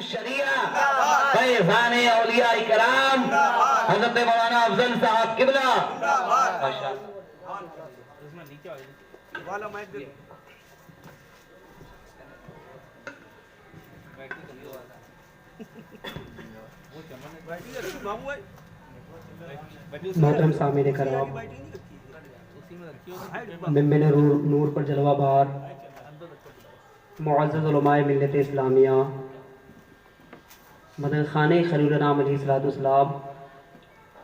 شریعہ فیضان اولیاء کرام حضرت مولانا افضل صاحب قبلہ محترم سامعین کرام، منبر نور پر جلوہ بار معزز علماء ملت اسلامیہ، مدن خانہ خلیل الانام علیہ السلام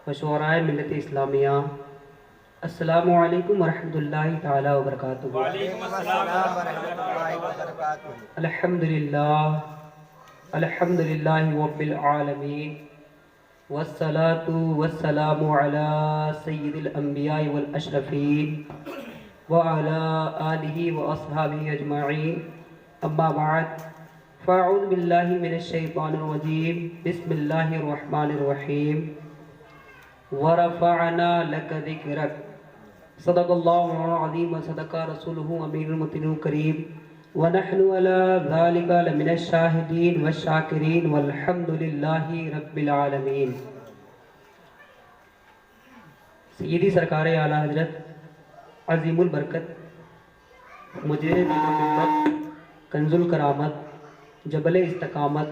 و شعراء ملت اسلامیہ، السلام علیکم ورحمۃ اللہ تعالی وبرکاتہ۔ وعلیکم السلام ورحمۃ اللہ وبرکاتہ۔ الحمدللہ رب العالمین، والصلاة والسلام علی سید الانبیاء والاشرفین وعلی آلہ واصحابہ اجمعین، اما بعد فاعوذ باللہ من الشیطان الرجیم، بسم اللہ الرحمن الرحیم، ورفعنا لک ذکرک، صدق اللہ العظیم وصدق رسولہ امین المتین الکریم، ونحن على ذلك لمن الشاہدین والشاکرین والحمد للہ رب العالمین۔ سیدی سرکار اعلیٰ حضرت عظیم البرکت، مجرد محمد، کنز الکرامت، جبل استقامت،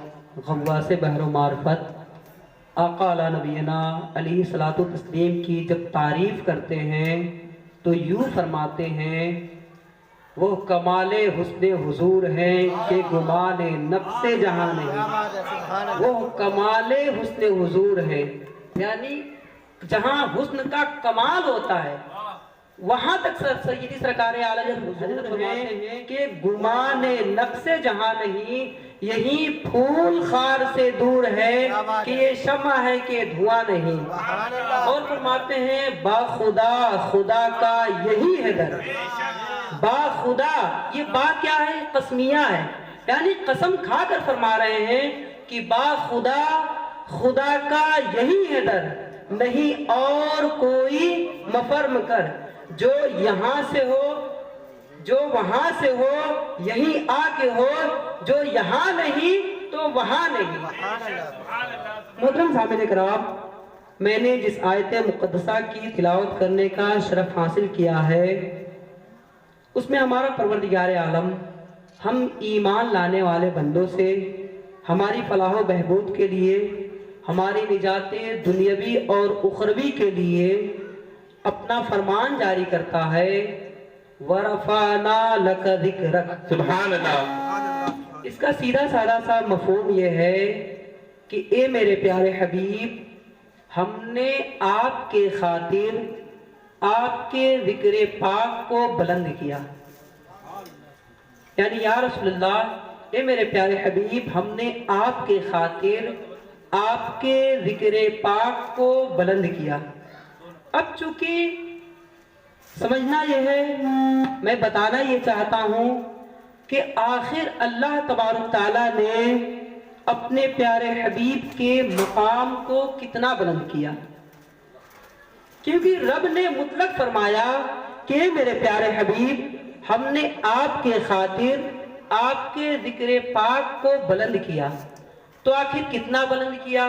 غواص بحر و معرفت، آقا علی نبینا علیہ الصلوۃ والتسلیم کی جب تعریف کرتے ہیں تو یوں فرماتے ہیں، وہ کمال حسن حضور ہے کہ گمان نفس جہاں نہیں۔ وہ کمال حسن حضور ہے، یعنی جہاں حسن کا کمال ہوتا ہے وہاں تک سیدی سرکار اعلیٰ حضرت فرماتے ہیں کہ گمان نفس جہاں نہیں، یہی پھول خار سے دور ہے کہ یہ شمع ہے کہ دھواں نہیں۔ اور فرماتے ہیں با خدا خدا کا یہی ہے در، با خدا، یہ با کیا ہے؟ قسمیہ ہے، یعنی قسم کھا کر فرما رہے ہیں کہ با خدا خدا کا یہی ہے در، نہیں اور کوئی مفرم کر، جو یہاں سے ہو جو وہاں سے ہو یہیں آ کے ہو، جو یہاں نہیں تو وہاں نہیں۔ محترم سامعین کرام، میں نے جس آیت مقدسہ کی تلاوت کرنے کا شرف حاصل کیا ہے اس میں ہمارا پروردگار عالم ہم ایمان لانے والے بندوں سے ہماری فلاح و بہبود کے لیے، ہماری نجات دنیاوی اور اخروی کے لیے اپنا فرمان جاری کرتا ہے، وَرَفَعْنَا لَكَ ذِكْرَكَ۔ سبحان اللہ۔ اس کا سیدھا سادہ سا مفہوم یہ ہے کہ اے میرے پیارے حبیب، ہم نے آپ کے خاطر آپ کے ذکر پاک کو بلند کیا، یعنی یا رسول اللہ، اے میرے پیارے حبیب، ہم نے آپ کے خاطر آپ کے ذکر پاک کو بلند کیا۔ اب چونکہ سمجھنا یہ ہے، میں بتانا یہ چاہتا ہوں کہ آخر اللہ تبارک تعالیٰ نے اپنے پیارے حبیب کے مقام کو کتنا بلند کیا، کیونکہ رب نے مطلق فرمایا کہ میرے پیارے حبیب، ہم نے آپ کے خاطر آپ کے ذکر پاک کو بلند کیا، تو آخر کتنا بلند کیا؟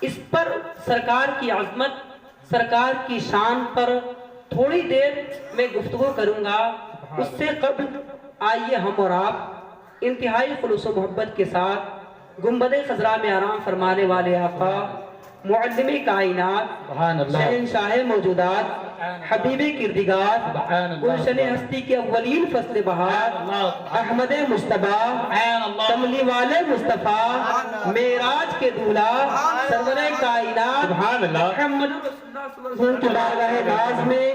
اس پر سرکار کی عظمت، سرکار کی شان پر تھوڑی دیر میں گفتگو کروں گا۔ اس سے قبل آئیے ہم اور آپ انتہائی خلوص و محبت کے ساتھ گنبد خضراء میں آرام فرمانے والے آقا، معلم کائنات، شہنشاہ موجودات، حبیب کردگار، گلشن ہستی کے اولین فصل بہار، احمد مصطفیٰ، کملی والے مصطفیٰ، معراج کے دولہا، سرور کائنات محمد رسول اللہ صلی اللہ علیہ وسلم کی بارگاہ ناز میں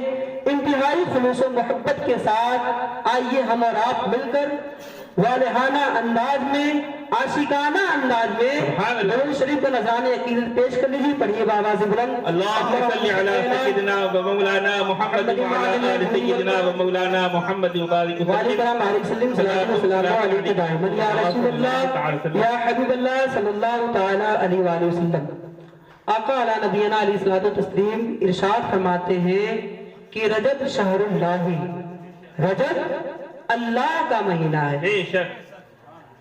انتہائی خلوص و محبت کے ساتھ آئیے ہم اور آپ مل کر والہانہ انداز میں، عاشقانہ انداز میں درود شریف کا نذران عقیدت پیش کر لیجیے۔ پڑھیے بآواز بلند، اللہم صلی علی سیدنا و مولانا محمد وعلی آل سیدنا و مولانا محمد وبارک وعلی کرام علیہ وسلم، صلی اللہ علیہ وسلم، یا رسول اللہ، یا حبیب اللہ صلی اللہ تعالی علیہ وآلہ وسلم۔ آقا علی نبینا علیہ الصلوۃ والتسلیم ارشاد فرماتے ہیں کہ رجب شہر اللہ، رجب اللہ کا مہینہ ہے۔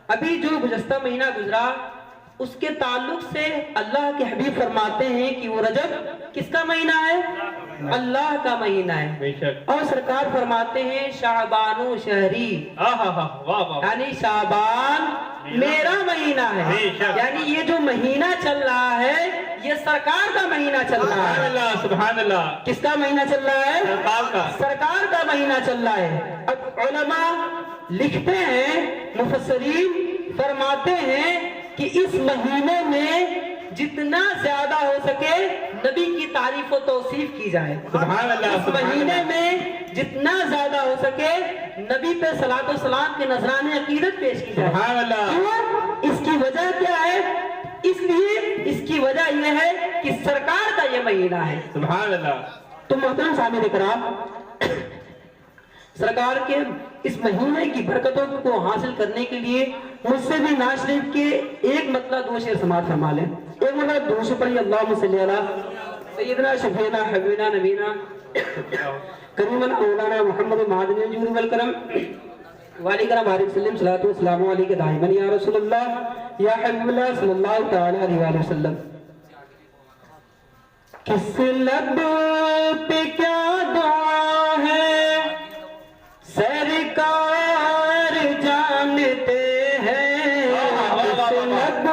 ابھی جو گزشتہ مہینہ گزرا اس کے تعلق سے اللہ کے حبیب فرماتے ہیں کہ وہ رجب کس کا مہینہ ہے؟ اللہ کا مہینہ ہے. بے شک. اور سرکار فرماتے ہیں شعبان و شہری، واہ یعنی شعبان میرا مہینہ ہے. یعنی یہ جو مہینہ چل رہا ہے یہ سرکار کا مہینہ چل رہا سبحان ہے. اللہ سبحان اللہ. کس کا مہینہ چل رہا ہے؟ سرکار کا. سرکار کا مہینہ چل رہا ہے. اب علماء لکھتے ہیں، مفسرین فرماتے ہیں کہ اس مہینے میں جتنا زیادہ ہو سکے نبی کی تعریف و توصیف کی جائے. سبحان اللہ. اس مہینے میں جتنا زیادہ ہو سکے نبی پہ صلاۃ و سلام کے نذران عقیدت پیش کی جائے. سبحان اللہ. کیوں؟ اس کی وجہ کیا ہے؟ اس لیے اس کی وجہ یہ ہے کہ سرکار کا یہ مہینہ ہے. سبحان اللہ. تو محترم سامعین اکرام، سرکار کے اس مہینے کی برکتوں کو حاصل کرنے کے لیے مجھ سے بھی ناز شریف کے ایک مطلب 2 شعر سماعت فرما لیں. ایک مطلب 2 شعر پڑھیے. اللہم صلی علی سیدنا شفیعنا حبیبنا نبینا کریمنا مولانا محمد معدن الجود والکرم وعلی کرم بارک سلم صلاۃ و سلام علیک دائما یا رسول اللہ یا حبیب اللہ صلی اللہ تعالی علیہ وآلہ وسلم. کس لب پہ کیا دعا ہے سرکار جانتے ہیں. کس لب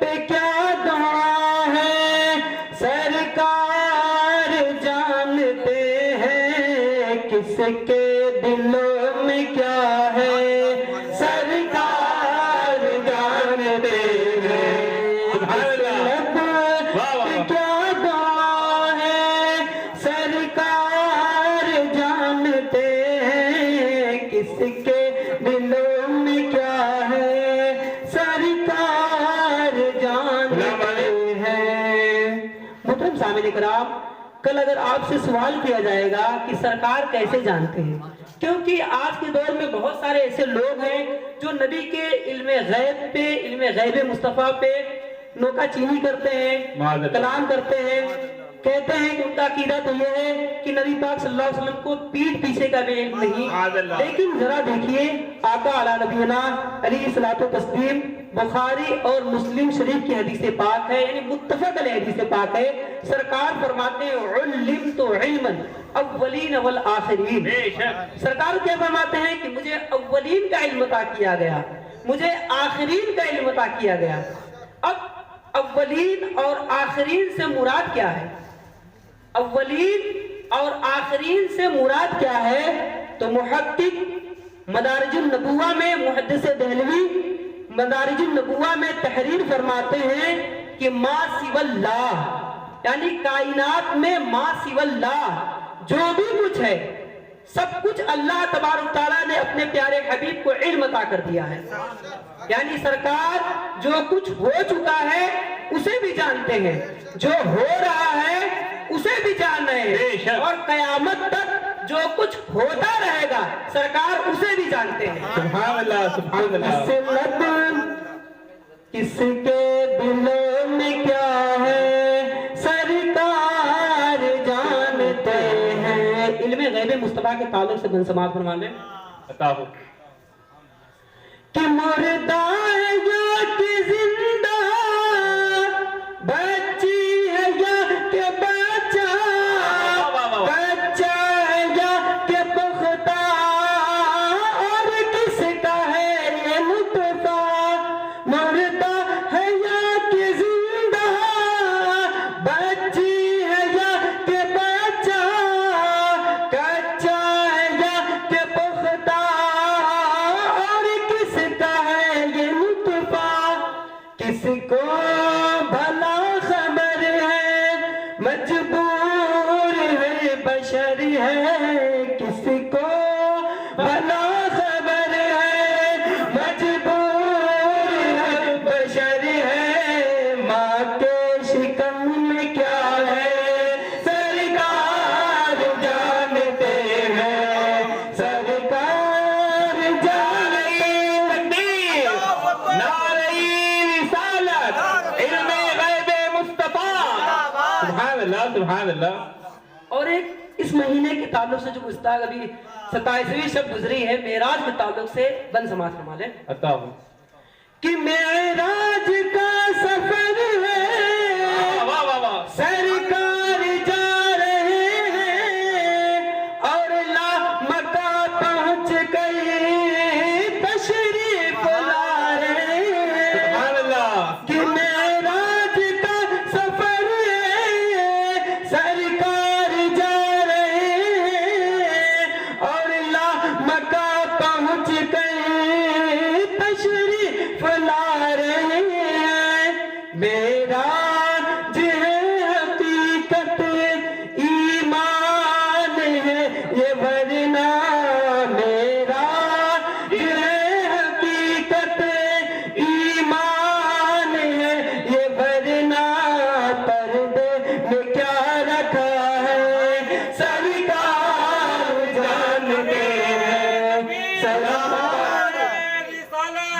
پہ کیا دعا ہے سرکار جانتے ہیں. کس کے دلوں میں کیا ہے سرکار جانتے ہیں. کس لب پہ کیا دعا ہے سرکار جانتے ہیں. کس کے دلوں میں کیا ہے سرکار جانتے ہیں. محترم سامعین اکرام، کل اگر آپ سے سوال کیا جائے گا کہ سرکار کیسے جانتے ہیں، کیونکہ آج کے دور میں بہت سارے ایسے لوگ ہیں جو نبی کے علم غیب پہ، علم غیب مصطفیٰ پہ نوکا چینی کرتے ہیں، کلام کرتے ہیں، کہتے ہیں کہ ان کا عقیدہ تو یہ ہے کہ نبی پاک صلی اللہ علیہ وسلم کو پیٹھ پیچھے کا بھی علم نہیں. لیکن ذرا دیکھیے آقا علی نبینا علیہ الصلوۃ والتسلیم بخاری اور مسلم شریف کی حدیث پاک ہے، یعنی متفق علیہ حدیث پاک ہے. سرکار فرماتے ہیں علمت علما اولین والآخرین. سرکار کیا فرماتے ہیں کہ مجھے اولین کا علم عطا کیا گیا، مجھے آخرین کا علم عطا کیا گیا. اب اولین اور آخرین سے مراد کیا ہے؟ اولین اور آخرین سے مراد کیا ہے؟ تو محقق مدارج النبوہ میں محدث دہلوی مدارج النبوہ میں تحریر فرماتے ہیں کہ ما سوی اللہ، یعنی کائنات میں ما سوی اللہ جو بھی کچھ ہے سب کچھ اللہ تبارک تعالیٰ نے اپنے پیارے حبیب کو علم عطا کر دیا ہے. یعنی سرکار جو کچھ ہو چکا ہے اسے بھی جانتے ہیں، جو ہو رہا ہے اسے بھی جان رہے ہیں، اور قیامت تک جو کچھ ہوتا رہے گا سرکار اسے بھی جانتے ہیں. سبحان اللہ سبحان اللہ. کس کے دلوں میں کیا ہے سرکار جانتے ہیں. علم غیب مصطفیٰ کے تعلق سے بن سماعت فرما لیں. عطا ہو. کہ مردہ ہے یا کہ زندہ، بچی ہے یا کہ بچہ، بچہ ہے یا کہ پختہ، اور کس کا ہے یہ نطفہ. مردہ ہے یا کہ زندہ، بچی ہے یا کہ بچہ، کچا ہے یا کہ پختہ، کس کو بھلا خبر ہے مجبور ہے بشر ہے. کس کو بھلا خبر ہے مجبور ہے بشر ہے. ماں کے شکم میں کیا ہے سرکار جانتے ہیں. سرکار جانتے ہیں. سبحان اللہ. اور ایک اس مہینے کے تعلق سے جو گستاخ ابھی 27ویں شب گزری ہے معراج کے تعلق سے بن سماعت فرما لیں. عطا ہو. کہ معراج کا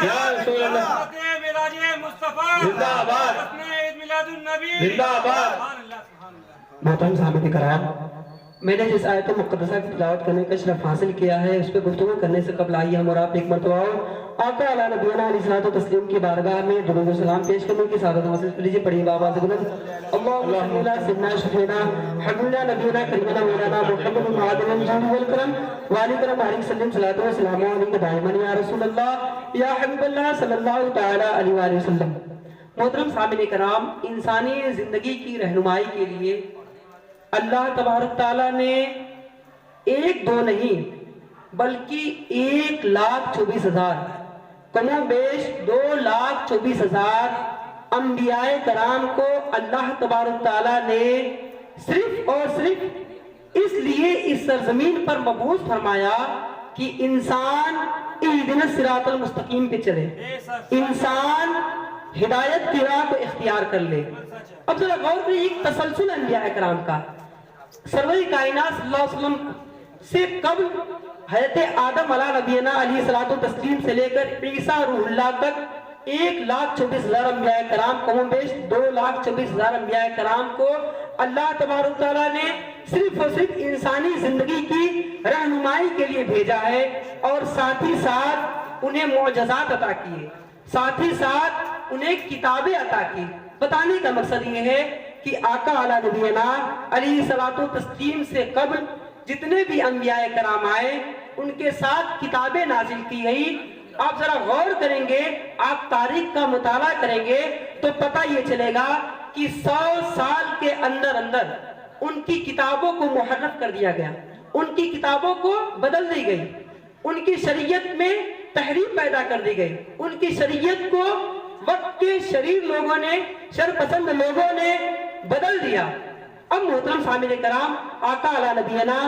یا رسول اللہ زندہ آباد زندہ آباد. محترم سامعین کرام، میں نے جس آیت مقدسہ کی تلاوت کرنے کا شرف حاصل کیا ہے اس پہ گفتگو کرنے سے قبل آئیے ہم اور آپ ایک مرتبہ آقا علی نبینا علیہ الصلوۃ والتسلیم کی بارگاہ میں درود و سلام پیش کرنے کی سعادت حاصل کر لیجیے. پڑھیے بابا سے بلند اللہم صلی علی سیدنا شفیعنا حبیبنا نبینا کریمنا مولانا محمد معادن الجود والکرم وعلی کرم علیہ وسلم صلاۃ و سلام علیک دائما یا رسول اللہ یا حبیب اللہ صلی اللہ تعالی علیہ وآلہ وسلم. محترم سامعین کرام، انسانی زندگی کی رہنمائی کے لیے اللہ تبارک تعالیٰ نے ایک دو نہیں بلکہ 1,24,000 کم و بیش 2,24,000 انبیاء کرام کو اللہ تبارک تعالیٰ نے صرف اور صرف اس لیے اس سرزمین پر مبعوث فرمایا کہ انسان اہدنا الصراط المستقیم پہ چلے، انسان ہدایت کی راہ کو اختیار کر لے. اب ذرا غور کریں، ایک تسلسل انبیاء کرام کا. سرور کائنات صلی اللہ علیہ وسلم سے قبل حضرت آدم علیہ نبینا علیہ الصلوۃ والتسلیم سے لے کر عیسیٰ روح اللہ تک 1,24,000 انبیاء کرام، کم و بیش 2,24,000 انبیاء کرام کو اللہ تبارک تعالیٰ نے صرف اور صرف انسانی زندگی کی رہنمائی کے لیے بھیجا ہے، اور ساتھ ہی ساتھ انہیں معجزات عطا کیے، ساتھ ہی ساتھ انہیں کتابیں عطا کی. بتانے کا مقصد یہ ہے کہ آقا علی نبینا علیہ الصلوۃ والتسلیم سے قبل جتنے بھی انبیاء کرام آئے ان کے ساتھ کتابیں نازل کی گئی. آپ ذرا غور کریں گے، آپ تاریخ کا مطالعہ کریں گے تو پتہ یہ چلے گا کہ 100 سال کے اندر اندر ان کی کتابوں کو محرف کر دیا گیا، ان کی کتابوں کو بدل دی گئی، ان کی شریعت میں تحریف پیدا کر دی گئی، ان کی شریعت کو وقت کے شریر لوگوں نے، شر پسند لوگوں نے بدل دیا. اب محترم سامعین کرام، آقا علی نبینا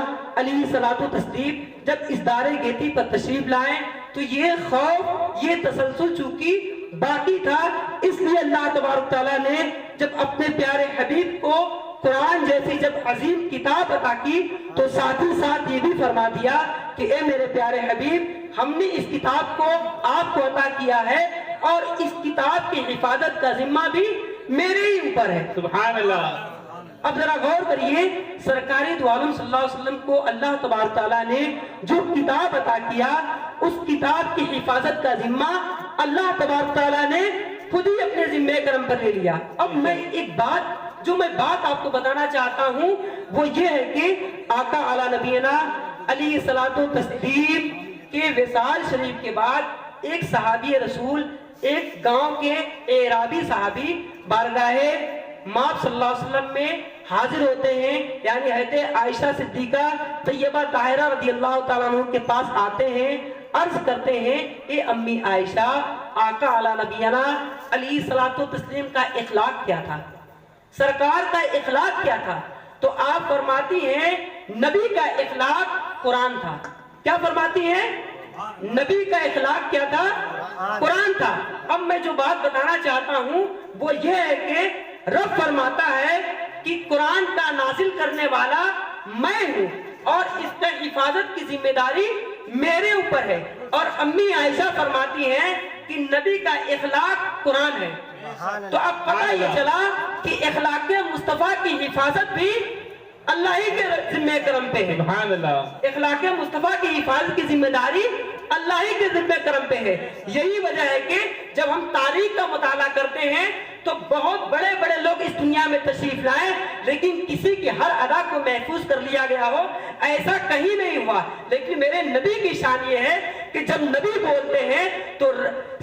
علیہ الصلوۃ والتسلیم جب اس دار گیتی پر تشریف لائیں تو یہ خوف، یہ تسلسل چونکہ باقی تھا، اس لیے اللہ تبارک تعالیٰ نے جب اپنے پیارے حبیب کو قرآن جیسی جب عظیم کتاب عطا کی تو ساتھ ہی ساتھ یہ بھی فرما دیا کہ اے میرے پیارے حبیب، ہم نے اس کتاب کو آپ کو عطا کیا ہے اور اس کتاب کی حفاظت کا ذمہ بھی میرے ہی اوپر ہے. سبحان اللہ. اب ذرا غور کریے، سرکاری دو عالم صلی اللہ علیہ وسلم کو اللہ تبارک تعالیٰ نے جو کتاب عطا کیا اس کتاب کی حفاظت کا ذمہ اللہ تبارک تعالیٰ نے خود ہی اپنے ذمہ کرم پر لے لیا. اب میں ایک بات آپ کو بتانا چاہتا ہوں، وہ یہ ہے کہ آقا علی نبینا علیہ الصلوۃ والتسلیم کے وصال شریف کے بعد ایک صحابی رسول، ایک گاؤں کے اعرابی صحابی بارگاہ ماں صلی اللہ علیہ وسلم میں حاضر ہوتے ہیں، یعنی حضرت عائشہ صدیقہ طیبہ طاہرہ رضی اللہ تعالیٰ عنہ کے پاس آتے ہیں، عرض کرتے ہیں اے امی عائشہ، آقا علی نبینا علیہ الصلوۃ والتسلیم کا اخلاق کیا تھا، سرکار کا اخلاق کیا تھا؟ تو آپ فرماتی ہیں نبی کا اخلاق قرآن تھا. کیا فرماتی ہیں؟ نبی کا اخلاق کیا تھا؟ قرآن تھا. اب میں جو بات بتانا چاہتا ہوں وہ یہ ہے کہ رب فرماتا ہے کہ قرآن کا نازل کرنے والا میں ہوں اور اس کا حفاظت کی ذمہ داری میرے اوپر ہے، اور امی عائشہ فرماتی ہیں کہ نبی کا اخلاق قرآن ہے. تو اب پتہ یہ چلا کہ اخلاق مصطفیٰ کی حفاظت بھی اللہ ہی کے ذمہ کرم پہ ہے. سبحان اللہ. اخلاق مصطفیٰ کی حفاظت کی ذمہ داری اللہ ہی کے ذمہ کرم پہ ہے. یہی وجہ ہے کہ جب ہم تاریخ کا مطالعہ کرتے ہیں تو بہت بڑے بڑے لوگ اس دنیا میں تشریف لائے لیکن کسی کی ہر ادا کو محفوظ کر لیا گیا ہو، ایسا کہیں نہیں ہوا. لیکن میرے نبی کی شان یہ ہے کہ جب نبی بولتے ہیں تو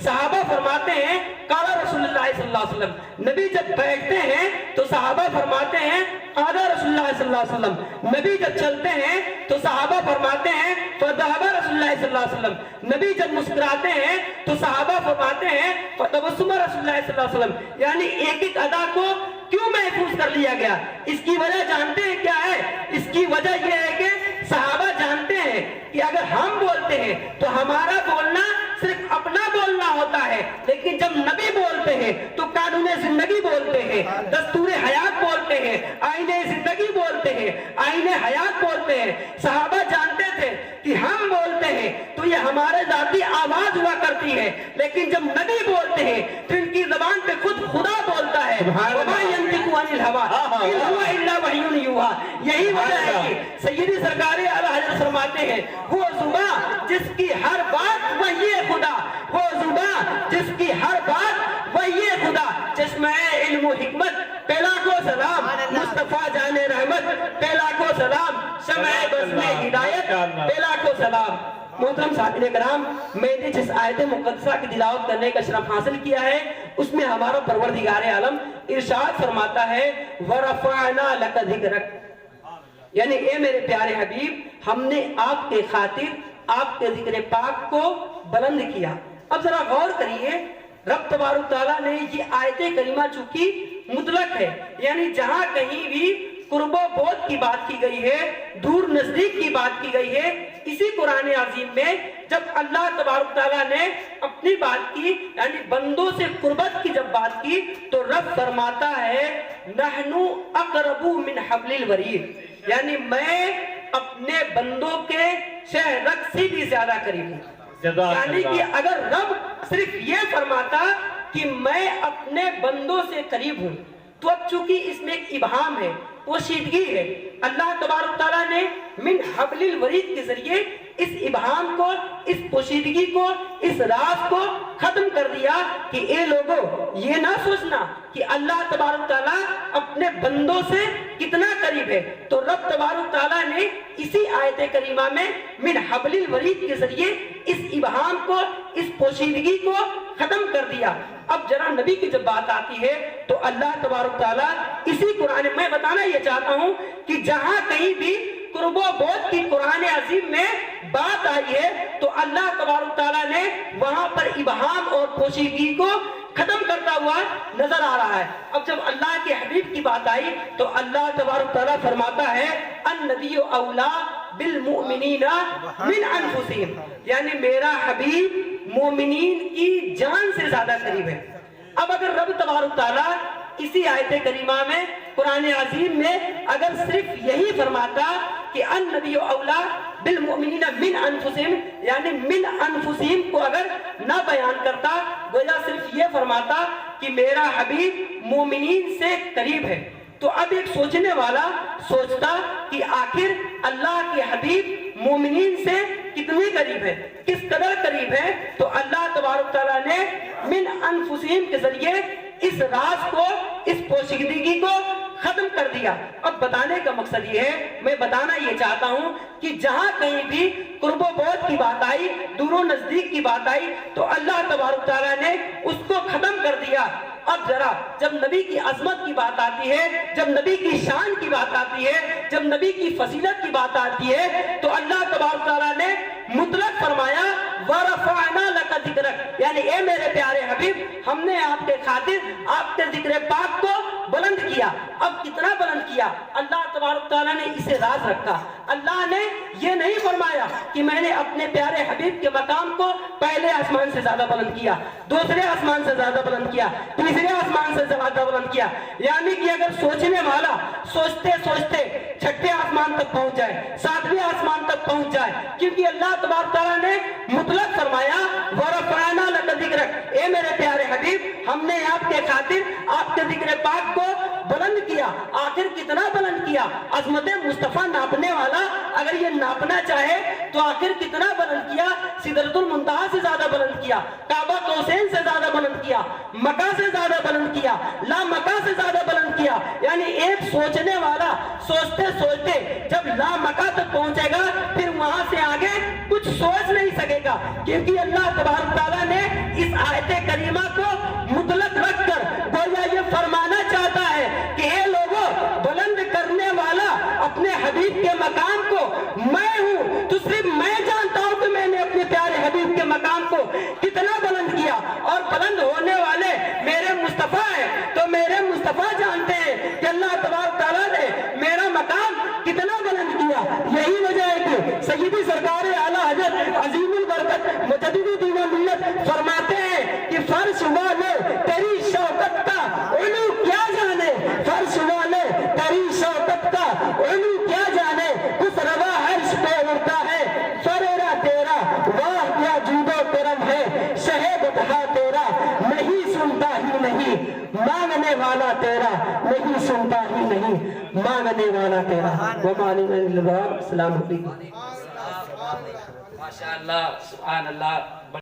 صحابہ فرماتے ہیں قال رسول اللہ صلی اللہ علیہ وسلم. نبی جب بیٹھتے ہیں تو صحابہ فرماتے ہیں قال رسول اللہ صلی اللہ علیہ وسلم. نبی جب چلتے ہیں تو صحابہ فرماتے ہیں فذهب رسول اللہ صلی اللہ علیہ وسلم. نبی جب مسکراتے ہیں تو صحابہ فرماتے ہیں فتبسم رسول اللہ صلی اللہ علیہ وسلم. یعنی ایک ایک ادا کو کیوں محفوظ کر لیا گیا؟ اس کی وجہ جانتے ہیں کیا ہے؟ اس کی وجہ یہ ہے کہ صحابہ جانتے ہیں کہ اگر ہم بولتے ہیں تو ہمارا بولنا صرف اپنا بولنا ہوتا ہوتا ہے، لیکن جب نبی بولتے ہیں تو قانون زندگی بولتے ہیں، دستور حیات بولتے ہیں، آئین زندگی بولتے ہیں، آئین حیات بولتے ہیں۔ صحابہ جانتے تھے کہ ہم بولتے ہیں تو یہ ہمارے ذاتی آواز ہوا کرتی ہے، لیکن جب نبی بولتے ہیں تو ان کی زبان پہ خود خدا بولتا ہے۔ وَمَا يَنطِقُ عَنِ الْهَوَىٰ إِنْ هُوَ إِلَّا وَحْيٌ يُوحَىٰ۔ یہی وجہ ہے کہ سیدی سرکار اعلیٰ حضرت فرماتے ہیں وہ زبان جس کی ہر بات وحی خدا، وہ زبان جس کی ہر بات وحی خدا، چشمہ علم و حکمت پہلا کو سلام، مصطفیٰ جان رحمت پہلا کو سلام، شمع بزم ہدایت پہلا کو سلام۔ محترم ساتھین کرام، میں نے جس آیت مقدسہ کی تلاوت کرنے کا شرف حاصل کیا ہے اس میں ہمارا پروردگار عالم ارشاد فرماتا ہے وَرَفَعْنَا لَكَ ذِكْرَكَ، یعنی اے میرے پیارے حبیب ہم نے آپ کے خاطر آپ کے ذکر پاک کو بلند کیا۔ اب ذرا غور کریے، رب تبارک تعالیٰ نے یہ آیت کریمہ چونکہ مطلق ہے، یعنی جہاں کہیں بھی قرب و بعد کی بات کی گئی ہے، دور نزدیک کی بات کی گئی ہے، اسی قرآن عظیم میں جب اللہ تبارک تعالیٰ نے اپنی بات کی یعنی بندوں سے قربت کی جب بات کی تو رب فرماتا ہے نحنو اقرب من حبل الورید، یعنی میں اپنے بندوں کے شہرک سے بھی زیادہ قریب ہوں۔ یعنی کہ اگر رب صرف یہ فرماتا کہ میں اپنے بندوں سے قریب ہوں تو اب چونکہ اس میں ایک ابہام ہے، پوشیدگی ہے، اللہ تبارک تعالیٰ نے من حبل الورید کے ذریعے اس ابہام کو، اس پوشیدگی کو، اس راز کو ختم کر دیا کہ اے لوگوں یہ نہ سوچنا کہ اللہ تبارک تعالیٰ اپنے بندوں سے کتنا قریب ہے، تو رب تبارک تعالیٰ نے اسی آیت کریمہ میں من حبل الورید کے ذریعے اس ابہام کو، اس پوشیدگی کو ختم کر دیا۔ اب ذرا نبی کی جب بات آتی ہے تو اللہ تبارک تعالیٰ اسی قرآن میں بتانا یہ چاہتا ہوں کہ جہاں کہیں بھی قرب و بعد کی قرآن عظیم میں بات آئی ہے تو اللہ تبارک تعالیٰ نے وہاں پر ابہام اور پوشیدگی کو ختم کرتا ہوا نظر آ رہا ہے۔ اب جب اللہ کے حبیب کی بات آئی تو اللہ تبارک تعالیٰ فرماتا ہے النبی اولا بالمؤمنین من انفسہم، یعنی میرا حبیب مومنین کی جان سے زیادہ قریب ہے۔ اب اگر رب تبارک تعالیٰ اسی آیت کریمہ میں قرآن عظیم میں اگر صرف یہی فرماتا کہ النبی اولا بالمؤمنین من انفسہم، یعنی من انفسہم کو اگر نہ بیان کرتا، گویا صرف یہ فرماتا کہ میرا حبیب مومنین سے قریب ہے، تو اب ایک سوچنے والا سوچتا کہ آخر اللہ کے حبیب مومنین سے کتنے قریب ہے، کس قدر قریب ہے، تو اللہ تبارک تعالیٰ نے من انفسہم کے ذریعے اس راز کو، اس پوشیدگی کو ختم کر دیا۔ اب بتانے کا مقصد یہ ہے، میں بتانا یہ چاہتا ہوں کہ جہاں کہیں بھی قرب و بعد کی بات آئی، دور و نزدیک کی بات آئی تو اللہ تبارک تعالیٰ نے اس کو ختم کر دیا۔ اب ذرا جب نبی کی عظمت کی بات آتی ہے، جب نبی کی شان کی بات آتی ہے، جب نبی کی فضیلت کی بات آتی ہے تو اللہ تبارک تعالیٰ نے مطلق فرمایا وَرَفَعْنَا لَكَ ذِكْرَكَ، یعنی اے میرے پیارے حبیب ہم نے آپ کے خاطر آپ کے ذکر پاک کو بلند کیا۔ اب کتنا بلند کیا؟ اللہ تبارک تعالیٰ نے اسے راز رکھا۔ اللہ نے یہ نہیں فرمایا کہ میں نے اپنے پیارے حبیب کے مقام کو پہلے آسمان سے زیادہ بلند کیا، دوسرے آسمان سے زیادہ بلند کیا، تیسرے آسمان سے زیادہ بلند کیا، یعنی کہ اگر سوچنے والا سوچتے سوچتے چھٹے آسمان تک پہنچ جائے، ساتویں آسمان تک پہنچ جائے، کیونکہ اللہ تبارک تعالیٰ نے مطلق فرمایا وَرَفَعْنَا لَكَ ذِكْرَكَ، اے میرے پیارے حبیب ہم نے آپ کے خاطر آپ کے ذکر پاک کو بلند کیا۔ آخر کتنا بلند کیا؟ عظمت مصطفیٰ ناپنے والا اگر یہ ناپنا چاہے تو آخر کتنا بلند کیا؟ سدرۃ المنتہا سے زیادہ بلند کیا، کعبہ قوسین سے زیادہ بلند کیا، مکہ سے زیادہ بلند کیا، لا مکہ سے زیادہ بلند کیا، یعنی ایک سوچنے والا سوچتے سوچتے جب لا مکہ تک پہنچے گا پھر وہاں سے آگے کچھ سوچ نہیں سکے گا، کیونکہ اللہ تبارک تعالیٰ نے اس آیت کریمہ کو مطلق رکھ کر گویا یہ فرمانا چاہتا ہے کہ اے لوگوں بلند کرنے والا اپنے حبیب کے مقام کو میں ہوں، تو صرف میں جانتا ہوں کہ میں نے اپنے پیارے حبیب کے مقام کو کتنا بلند کیا، اور بلند ہونے والے میرے مصطفیٰ ہیں، تو میرے مصطفیٰ جانتے ہیں کہ اللہ تبارک تعالیٰ نے میرا مقام کتنا بلند کیا۔ یہی وجہ ہے کہ سیدی سرکار اعلیٰ حضرت عظیم البرکت مجدد دین و ملت فرماتے ہیں فرش والے تیری شوکت کا علو کیا جانے، فرش والے تیری شوکت کا علو کیا جانے، اس روا عرش پہ اڑتا ہے فریرا تیرا، واہ کیا جود و کرم ہے شہد اٹھا تیرا، نہیں سنتا ہی نہیں مانگنے والا تیرا، نہیں سنتا ہی نہیں مانگنے والا تیرا۔ السلام علیکم۔ ماشاءاللہ، سبحان اللہ۔